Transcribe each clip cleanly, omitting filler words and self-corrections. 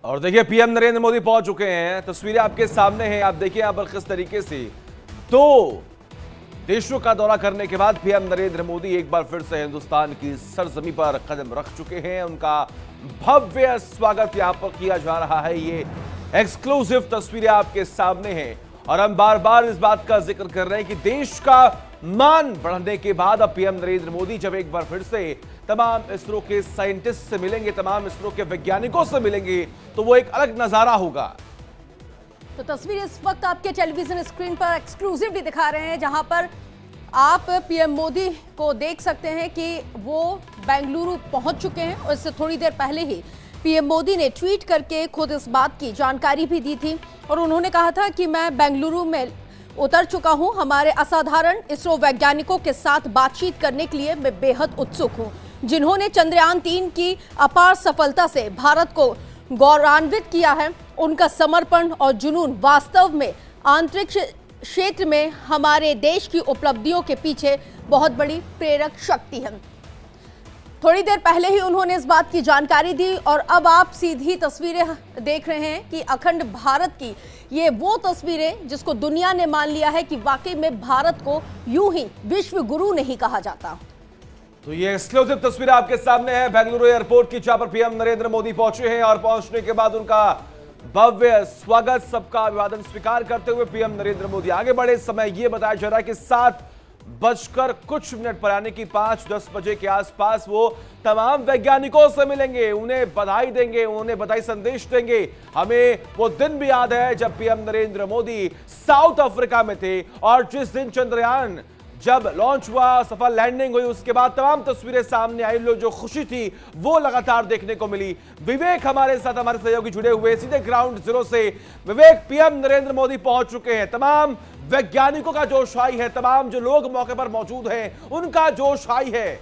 और देखिए पीएम नरेंद्र मोदी पहुंच चुके हैं। तस्वीरें आपके सामने हैं। आप देखिए यहां पर किस तरीके से दो देशों का दौरा करने के बाद पीएम नरेंद्र मोदी एक बार फिर से हिंदुस्तान की सरजमी पर कदम रख चुके हैं। उनका भव्य स्वागत यहां पर किया जा रहा है। ये एक्सक्लूसिव तस्वीरें आपके सामने हैं और हम बार बार इस बात का जिक्र कर रहे हैं कि देश का मान बढ़ने के बाद अब पीएम नरेंद्र मोदी जब एक बार फिर से तमाम इसरो के साइंटिस्ट से मिलेंगे, तमाम इसरो के वैज्ञानिकों से मिलेंगे, तो वो एक अलग नजारा होगा। तो तस्वीर इस वक्त आपके टेलीविजन स्क्रीन पर एक्सक्लूसिवली दिखा रहे हैं, जहां पर आप पीएम मोदी को देख सकते हैं कि वो बेंगलुरु पहुंच चुके हैं। और इससे थोड़ी देर पहले ही पीएम मोदी ने ट्वीट करके खुद इस बात की जानकारी भी दी थी और उन्होंने कहा था कि मैं बेंगलुरु में उतर चुका हूं। हमारे असाधारण इसरो वैज्ञानिकों के साथ बातचीत करने के लिए मैं बेहद उत्सुक हूं, जिन्होंने चंद्रयान 3 की अपार सफलता से भारत को गौरवान्वित किया है। उनका समर्पण और जुनून वास्तव में अंतरिक्ष क्षेत्र में हमारे देश की उपलब्धियों के पीछे बहुत बड़ी प्रेरक शक्ति है। थोड़ी देर पहले ही उन्होंने इस बात की जानकारी दी और अब आप सीधी तस्वीरें देख रहे हैं कि अखंड भारत की ये वो तस्वीरें जिसको दुनिया ने मान लिया है कि वाकई में भारत को यूं ही विश्व गुरु नहीं कहा जाता। तो ये एक्सक्लूसिव तस्वीर आपके सामने है बेंगलुरु एयरपोर्ट की, जहां पर पीएम नरेंद्र मोदी पहुंचे हैं और पहुंचने के बाद उनका भव्य स्वागत, सबका अभिवादन स्वीकार करते हुए पीएम नरेंद्र मोदी आगे बढ़े। समय यह बताया जा रहा है कि 7:कुछ पर यानी कि 5-10 बजे के आसपास वो तमाम वैज्ञानिकों से मिलेंगे, उन्हें बधाई देंगे, उन्हें बधाई संदेश देंगे। हमें वो दिन भी याद है जब PM Narendra Modi south Africa में थे और जिस दिन चंद्रयान जब लॉन्च हुआ, सफल लैंडिंग हुई, उसके बाद तमाम तस्वीरें सामने आई। लोग जो खुशी थी वो लगातार देखने को मिली। विवेक हमारे साथ, हमारे सहयोगी जुड़े हुए सीधे ग्राउंड जीरो से। विवेक, पीएम नरेंद्र मोदी पहुंच चुके हैं, तमाम वैज्ञानिकों का जोश हाई है, तमाम जो लोग मौके पर मौजूद हैं उनका जोश हाई है।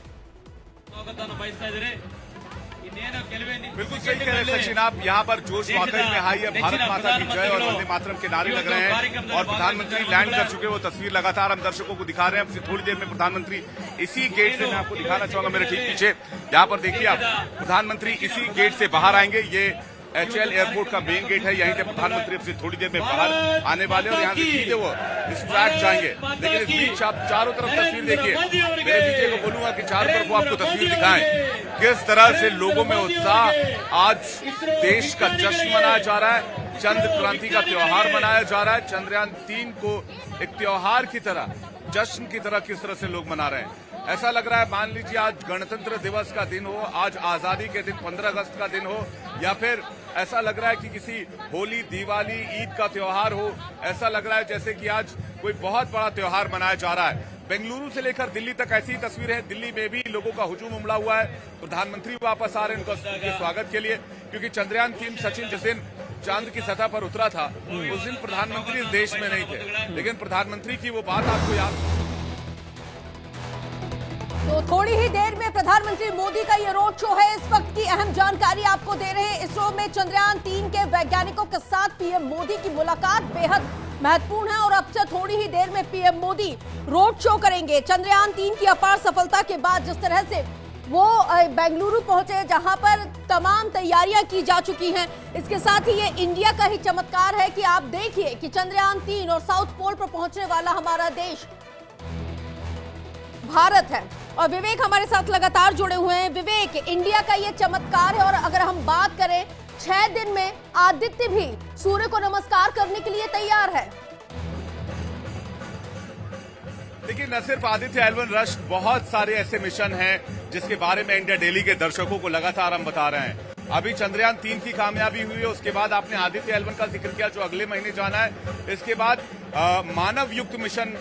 बिल्कुल सही कह रहे हैं सचिन आप, यहाँ पर जोश वाकई में हाई है। भारत माता की जय और वंदे मातरम के नारे लग रहे हैं और प्रधानमंत्री लैंड कर चुके। वो तस्वीर लगातार हम दर्शकों को दिखा रहे हैं। थोड़ी देर में प्रधानमंत्री इसी गेट से, मैं आपको दिखाना चाहूंगा मेरे ठीक पीछे, यहाँ पर देखिए आप, प्रधानमंत्री इसी गेट से बाहर आएंगे। ये HL एयरपोर्ट का मेन गेट है, यहीं से प्रधानमंत्री से थोड़ी देर में बाहर आने वाले और यहाँ से सीधे वो इस ट्रैक जाएंगे। लेकिन इस बीच आप चारों तरफ तस्वीर देखिए, मेरे डीजे को बोलूंगा कि चारों तरफ वो आपको तस्वीर दिखाएं किस तरह से लोगों में उत्साह। आज देश का जश्न मनाया जा रहा है, चंद्र क्रांति का त्योहार मनाया जा रहा है। चंद्रयान 3 को एक त्योहार की तरह, जश्न की तरह किस तरह से लोग मना रहे हैं, ऐसा लग रहा है। मान लीजिए आज गणतंत्र दिवस का दिन हो, आज आजादी के दिन 15 अगस्त का दिन हो, या फिर ऐसा लग रहा है कि किसी होली, दिवाली, ईद का त्योहार हो। ऐसा लग रहा है जैसे कि आज कोई बहुत बड़ा त्योहार मनाया जा रहा है। बेंगलुरु से लेकर दिल्ली तक ऐसी ही तस्वीरें हैं। दिल्ली में भी लोगों का हुजूम उमड़ा हुआ है। प्रधानमंत्री वापस आ रहे हैं उनके स्वागत के लिए, क्योंकि चंद्रयान 3 सचिन जिस दिन चांद की सतह पर उतरा था उस दिन प्रधानमंत्री इस देश में नहीं थे, लेकिन प्रधानमंत्री की वो बात आपको याद। तो थोड़ी ही देर में प्रधानमंत्री मोदी का ये रोड शो है। इस वक्त की अहम जानकारी आपको दे रहे हैं। इसरो में चंद्रयान 3 के वैज्ञानिकों के साथ पीएम मोदी की मुलाकात बेहद महत्वपूर्ण है और अब से थोड़ी ही देर में पीएम मोदी रोड शो करेंगे। चंद्रयान 3 की अपार सफलता के बाद जिस तरह से वो बेंगलुरु पहुंचे, जहां पर तमाम तैयारियां की जा चुकी हैं, इसके साथ ही ये इंडिया का ही चमत्कार है कि आप देखिए कि चंद्रयान 3 और साउथ पोल पर पहुंचने वाला हमारा देश भारत है। और विवेक हमारे साथ लगातार जुड़े हुए हैं। विवेक, इंडिया का ये चमत्कार है और अगर हम बात करें 6 दिन में आदित्य भी सूर्य को नमस्कार करने के लिए तैयार है। देखिए, न सिर्फ आदित्य L1 रश, बहुत सारे ऐसे मिशन हैं जिसके बारे में इंडिया डेली के दर्शकों को लगातार हम बता रहे हैं। अभी चंद्रयान 3 की कामयाबी हुई है, उसके बाद आपने आदित्य L1 का जिक्र किया जो अगले महीने जाना है। इसके बाद मानव युक्त मिशन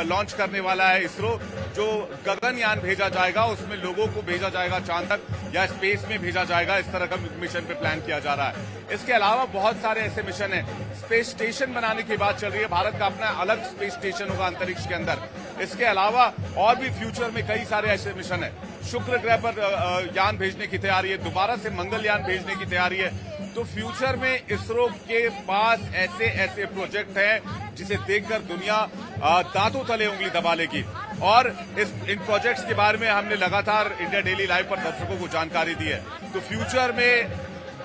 लॉन्च करने वाला है इसरो, जो गगनयान भेजा जाएगा, उसमें लोगों को भेजा जाएगा चांद तक या स्पेस में भेजा जाएगा। इस तरह का मिशन पे प्लान किया जा रहा है। इसके अलावा बहुत सारे ऐसे मिशन हैं। स्पेस स्टेशन बनाने की बात चल रही है, भारत का अपना अलग स्पेस स्टेशन होगा अंतरिक्ष के अंदर। इसके अलावा और भी फ्यूचर में कई सारे ऐसे मिशन है। शुक्र ग्रह पर यान भेजने की तैयारी है, दोबारा से मंगलयान भेजने की तैयारी है। तो फ्यूचर में इसरो के पास ऐसे ऐसे प्रोजेक्ट हैं जिसे देखकर दुनिया दांतों तले उंगली दबा लेगी। और इन प्रोजेक्ट्स के बारे में हमने लगातार इंडिया डेली लाइव पर दर्शकों को जानकारी दी है। तो फ्यूचर में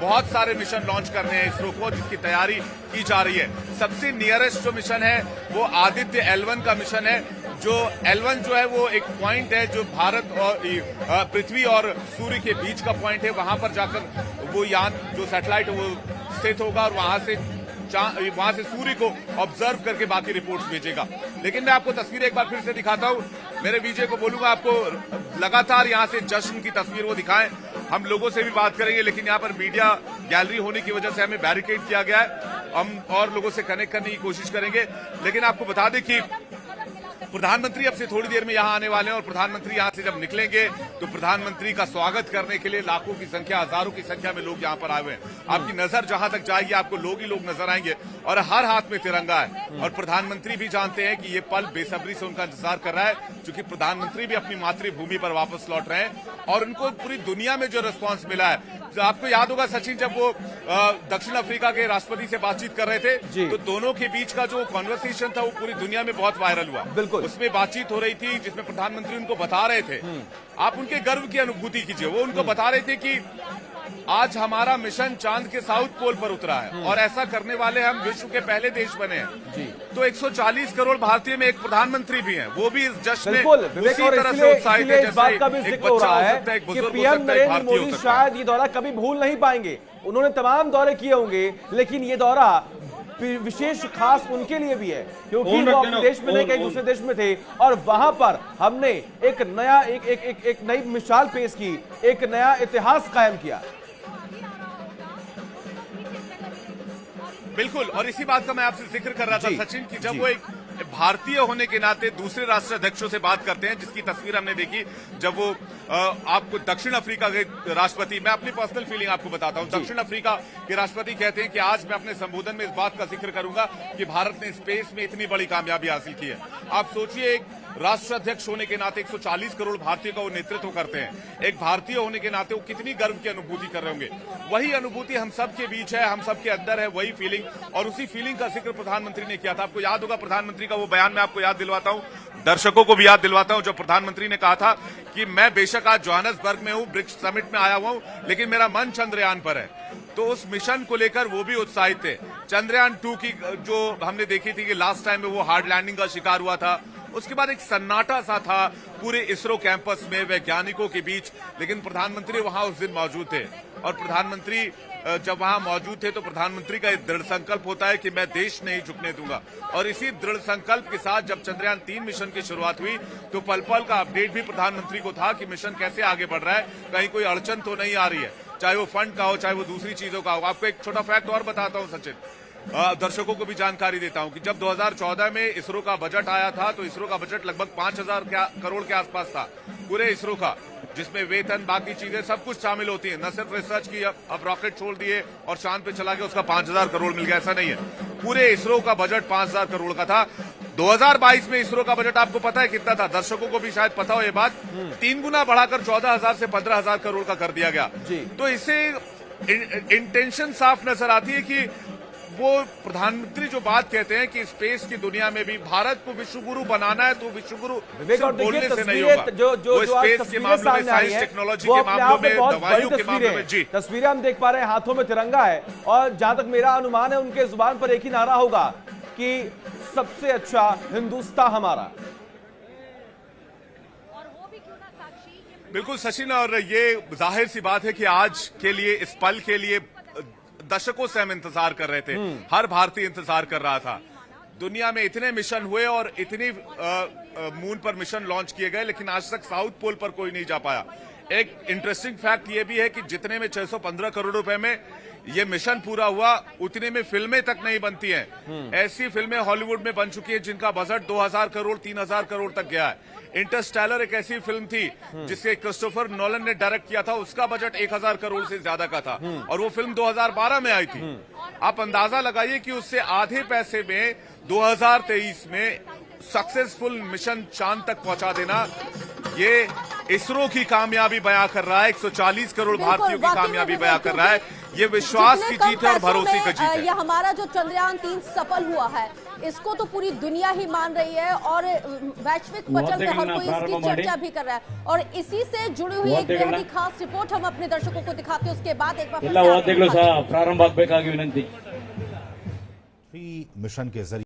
बहुत सारे मिशन लॉन्च करने हैं इसरो को, जिसकी तैयारी की जा रही है। सबसे नियरेस्ट जो मिशन है वो आदित्य L1 का मिशन है। जो L1 जो है वो एक पॉइंट है जो भारत और पृथ्वी और सूर्य के बीच का पॉइंट है। वहां पर जाकर वो यान जो सैटेलाइट है वो स्थित होगा और वहां से सूर्य को ऑब्जर्व करके बाकी रिपोर्ट्स भेजेगा। लेकिन मैं आपको तस्वीर एक बार फिर से दिखाता हूं। मेरे विजय को बोलूंगा आपको लगातार यहां से जश्न की तस्वीर वो दिखाएं। हम लोगों से भी बात करेंगे, लेकिन यहां पर मीडिया गैलरी होने की वजह से हमें बैरिकेड किया गया है। हम और लोगों से कनेक्ट करने की कोशिश करेंगे। लेकिन आपको बता दें कि प्रधानमंत्री अब से थोड़ी देर में यहां आने वाले हैं और प्रधानमंत्री यहां से जब निकलेंगे तो प्रधानमंत्री का स्वागत करने के लिए लाखों की संख्या, हजारों की संख्या में लोग यहां पर आए हुए हैं। आपकी नजर जहां तक जाएगी आपको लोग ही लोग नजर आएंगे और हर हाथ में तिरंगा है। और प्रधानमंत्री भी जानते हैं कि ये पल बेसब्री से उनका इंतजार कर रहा है, क्योंकि प्रधानमंत्री भी अपनी मातृभूमि पर वापस लौट रहे हैं और उनको पूरी दुनिया में जो रिस्पॉन्स मिला है। तो आपको याद होगा सचिन, जब वो दक्षिण अफ्रीका के राष्ट्रपति से बातचीत कर रहे थे तो दोनों के बीच का जो कॉन्वर्सेशन था वो पूरी दुनिया में बहुत वायरल हुआ। बिल्कुल, उसमें बातचीत हो रही थी जिसमें प्रधानमंत्री उनको बता रहे थे, आप उनके गर्व की अनुभूति कीजिए। वो उनको बता रहे थे कि आज हमारा मिशन चांद के साउथ पोल पर उतरा है और ऐसा करने वाले हम विश्व के पहले देश बने हैं। तो 140 करोड़ भारतीय में एक प्रधानमंत्री भी हैं, वो भी इस जश्न में उसी तरह से उत्साहित है जैसे एक बच्चा हो सकता है, एक बुजुर्ग हो सकता है, एक भारतीय हो सकता है। शायद ये दौरा कभी भूल नहीं पाएंगे। उन्होंने तमाम दौरे किए होंगे, लेकिन ये दौरा विशेष खास उनके लिए भी है, क्योंकि वो अपने देश में नहीं कहीं दूसरे देश में थे और वहां पर हमने एक नया एक नई मिसाल पेश की, एक नया इतिहास कायम किया। बिल्कुल, और इसी बात का मैं आपसे जिक्र कर रहा था सचिन कि जब वो एक भारतीय होने के नाते दूसरे राष्ट्राध्यक्षों से बात करते हैं, जिसकी तस्वीर हमने देखी जब वो आपको दक्षिण अफ्रीका के राष्ट्रपति, मैं अपनी पर्सनल फीलिंग आपको बताता हूं, दक्षिण अफ्रीका के राष्ट्रपति कहते हैं कि आज मैं अपने संबोधन में इस बात का जिक्र करूंगा कि भारत ने स्पेस में इतनी बड़ी कामयाबी हासिल की है। आप सोचिए, एक राष्ट्राध्यक्ष होने के नाते 140 करोड़ भारतीय का वो नेतृत्व करते हैं, एक भारतीय होने के नाते वो कितनी गर्व की अनुभूति कर रहे होंगे। वही अनुभूति हम सबके बीच है, हम सबके अंदर है वही फीलिंग, और उसी फीलिंग का जिक्र प्रधानमंत्री ने किया था। आपको याद होगा प्रधानमंत्री का वो बयान, मैं आपको याद दिलवाता हूं, दर्शकों को भी याद दिलवाता हूं, जो प्रधानमंत्री ने कहा था कि मैं बेशक आज जोहान्सबर्ग में हूं, ब्रिक्स समिट में आया हुआ हूं, लेकिन मेरा मन चंद्रयान पर है। तो उस मिशन को लेकर वो भी उत्साहित थे। चंद्रयान 2 की जो हमने देखी थी कि लास्ट टाइम में वो हार्ड लैंडिंग का शिकार हुआ था, उसके बाद एक सन्नाटा सा था पूरे इसरो कैंपस में वैज्ञानिकों के बीच, लेकिन प्रधानमंत्री वहां उस दिन मौजूद थे। और प्रधानमंत्री जब वहां मौजूद थे तो प्रधानमंत्री का एक दृढ़ संकल्प होता है कि मैं देश नहीं झुकने दूंगा। और इसी दृढ़ संकल्प के साथ जब चंद्रयान 3 मिशन की शुरुआत हुई तो पल पल का अपडेट भी प्रधानमंत्री को था कि मिशन कैसे आगे बढ़ रहा है, कहीं कोई अड़चन तो नहीं आ रही है, चाहे वो फंड का हो, चाहे वो दूसरी चीजों का हो। आपको एक छोटा फैक्ट और बताता हूं सचिन, दर्शकों को भी जानकारी देता हूं कि जब 2014 में इसरो का बजट आया था तो इसरो का बजट लगभग 5000 करोड़ के आसपास था पूरे इसरो का, जिसमें वेतन बाकी चीजें सब कुछ शामिल होती है। न सिर्फ रिसर्च की, अब रॉकेट छोड़ दिए और चांद पे चला गया उसका 5000 करोड़ मिल गया, ऐसा नहीं है। पूरे इसरो का बजट 5000 करोड़ का था। 2022 में इसरो का बजट आपको पता है कितना था? दर्शकों को भी शायद पता हो ये बात, 3 गुना बढ़ाकर 14000 से 15000 करोड़ का कर दिया गया। तो इससे इंटेंशन साफ नजर आती है कि वो प्रधानमंत्री जो बात कहते हैं कि स्पेस की दुनिया में भी भारत को विश्वगुरु बनाना है, तो विश्वगुरु बोलने से नहीं होगा। वो स्पेस के मामलों में, साइंस टेक्नोलॉजी के मामलों में, दवाइयों के मामलों में। जी, तस्वीरें हम देख पा रहे हैं, हाथों में तिरंगा है और जहां तक मेरा अनुमान है उनके जुबान पर एक ही नारा होगा कि सबसे अच्छा हिंदुस्तान हमारा। बिल्कुल सचिन, और ये जाहिर सी बात है कि आज के लिए, इस पल के लिए दशकों से हम इंतजार कर रहे थे, हर भारतीय इंतजार कर रहा था। दुनिया में इतने मिशन हुए और इतनी मून पर मिशन लॉन्च किए गए, लेकिन आज तक साउथ पोल पर कोई नहीं जा पाया। एक इंटरेस्टिंग फैक्ट ये भी है कि जितने में 615 करोड़ रुपए में ये मिशन पूरा हुआ, उतने में फिल्में तक नहीं बनती हैं। ऐसी फिल्में हॉलीवुड में बन चुकी है जिनका बजट 2000 करोड़ 3000 करोड़ तक गया है। इंटरस्टेलर एक ऐसी फिल्म थी जिसे क्रिस्टोफर नोलन ने डायरेक्ट किया था, उसका बजट 1000 करोड़ से ज्यादा का था और वो फिल्म 2012 में आई थी। आप अंदाजा लगाइए कि उससे आधे पैसे में 2023 में सक्सेसफुल मिशन चांद तक पहुंचा देना, ये इसरो की कामयाबी बयां कर रहा है, 140 करोड़ बिल्कुल, भारतीयों की वाकई में कामयाबी बिल्कुल, बयां कर रहा है। ये विश्वास जितने की कम जीत है और पैसों भरोसे में, का जीत है। ये हमारा जो चंद्रयान 3 सफल हुआ है, इसको तो पूरी दुनिया ही मान रही है और वैश्विक पटल में हर कोई इसकी चर्चा भी कर रहा है। और इसी से जुड़ी हुई एक बेहद ही खास रिपोर्ट हम अपने दर्शकों को दिखाते हैं, उसके बाद एक बार फिर से आपको दिखाते हैं। ಪ್ರಾರಂಭ ಆಗಬೇಕಾಗಿ ವಿನಂತಿ। मिशन के जरिए